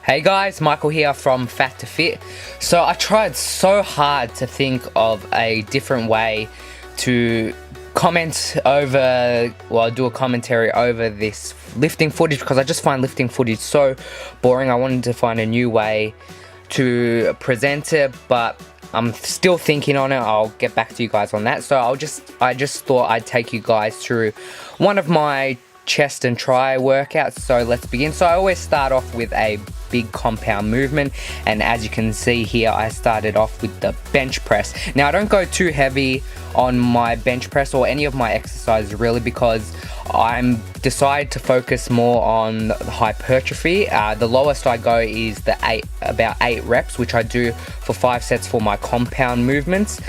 Hey guys, Michael here from Fat to Fit. So I tried so hard to think of a different way to comment over, well, do a commentary over this lifting footage, because I just find lifting footage so boring. I wanted to find a new way to present it, but I'm still thinking on it. I'll get back to you guys on that. So I just thought I'd take you guys through one of my chest and tri workouts. So let's begin. So I always start off with a big compound movement, and as you can see here, I started off with the bench press. Now I don't go too heavy on my bench press or any of my exercises really, because I'm decided to focus more on the hypertrophy. The lowest I go is about 8 reps, which I do for 5 sets for my compound movements,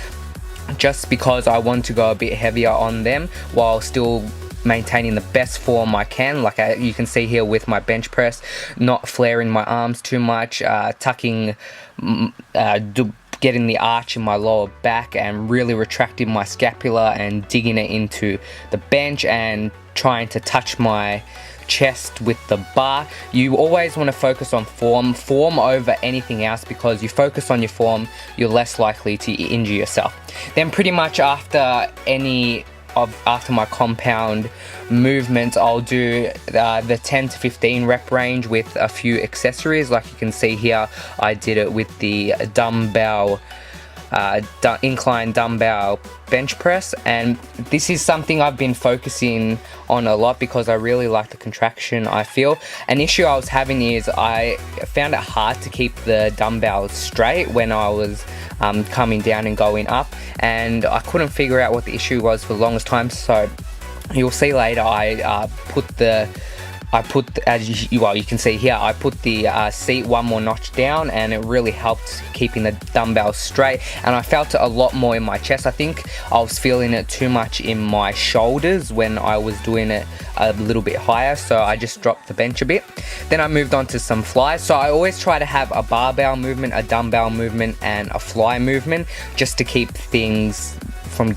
just because I want to go a bit heavier on them while still maintaining the best form I can. Like you can see here with my bench press, not flaring my arms too much, getting the arch in my lower back and really retracting my scapula and digging it into the bench and trying to touch my chest with the bar. You always want to focus on form over anything else, because you focus on your form, you're less likely to injure yourself. Then pretty much after my compound movements, I'll do the 10 to 15 rep range with a few accessories. Like you can see here, I did it with the dumbbell incline dumbbell bench press, and this is something I've been focusing on a lot because I really like the contraction I feel. An issue I was having is I found it hard to keep the dumbbells straight when I was coming down and going up, and I couldn't figure out what the issue was for the longest time. So you'll see later, you can see here, I put the seat one more notch down, and it really helped keeping the dumbbells straight, and I felt it a lot more in my chest. I think I was feeling it too much in my shoulders when I was doing it a little bit higher, so I just dropped the bench a bit. Then I moved on to some flies. So I always try to have a barbell movement, a dumbbell movement, and a fly movement, just to keep things from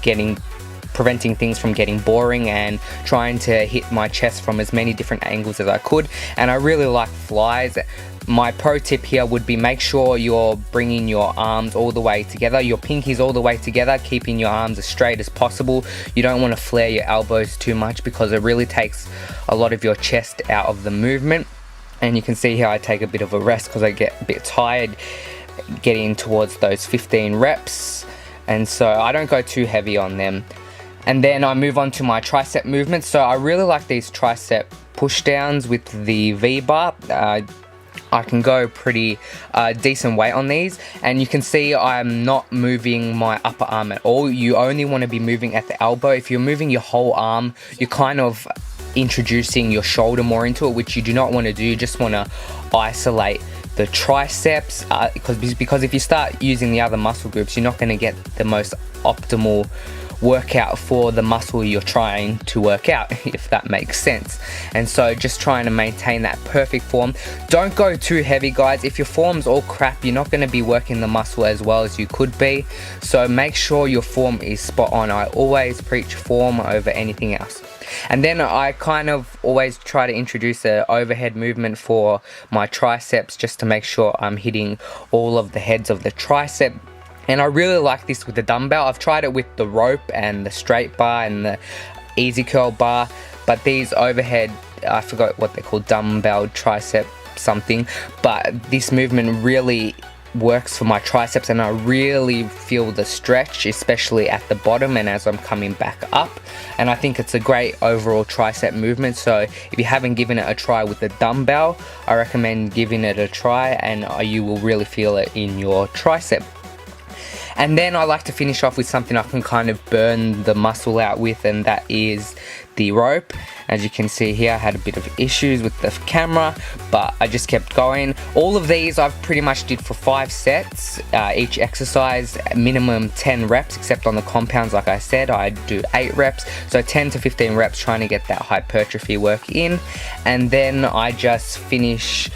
preventing things from getting boring and trying to hit my chest from as many different angles as I could. And I really like flies. My pro tip here would be, make sure you're bringing your arms all the way together, your pinkies all the way together, keeping your arms as straight as possible. You don't want to flare your elbows too much, because it really takes a lot of your chest out of the movement. And you can see here I take a bit of a rest because I get a bit tired getting towards those 15 reps, and so I don't go too heavy on them. And then I move on to my tricep movements. So I really like these tricep push downs with the V-bar. I can go pretty decent weight on these, and you can see I'm not moving my upper arm at all. You only want to be moving at the elbow. If you're moving your whole arm, you're kind of introducing your shoulder more into it, which you do not want to do. You just want to isolate the triceps, because if you start using the other muscle groups, you're not going to get the most optimal workout for the muscle you're trying to work out, if that makes sense. And so just trying to maintain that perfect form. Don't go too heavy, guys. If your form's all crap, you're not going to be working the muscle as well as you could be. So make sure your form is spot on. I always preach form over anything else. And then I kind of always try to introduce an overhead movement for my triceps, just to make sure I'm hitting all of the heads of the tricep. And I really like this with the dumbbell. I've tried it with the rope and the straight bar and the easy curl bar, but these overhead, I forgot what they're called, dumbbell tricep something, but this movement really works for my triceps, and I really feel the stretch, especially at the bottom and as I'm coming back up. And I think it's a great overall tricep movement. So if you haven't given it a try with the dumbbell, I recommend giving it a try, and you will really feel it in your tricep. And then I like to finish off with something I can kind of burn the muscle out with, and that is the rope. As you can see here, I had a bit of issues with the camera, but I just kept going. All of these I've pretty much did for 5 sets, each exercise minimum 10 reps, except on the compounds, like I said, I do 8 reps, so 10 to 15 reps trying to get that hypertrophy work in. And then I just finish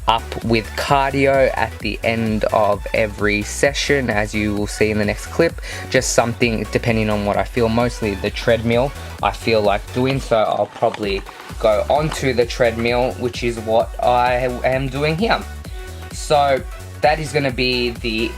up with cardio at the end of every session, as you will see in the next clip. Just something depending on what I feel, mostly the treadmill I feel like doing, so I'll probably go onto the treadmill, which is what I am doing here. So that is going to be the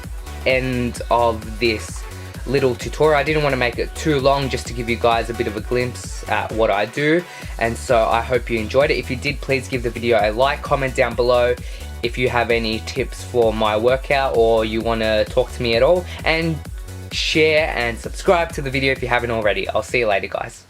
end of this little tutorial. I didn't want to make it too long, just to give you guys a bit of a glimpse at what I do, and so I hope you enjoyed it. If you did, please give the video a like, comment down below if you have any tips for my workout or you want to talk to me at all, and share and subscribe to the video if you haven't already. I'll see you later, guys.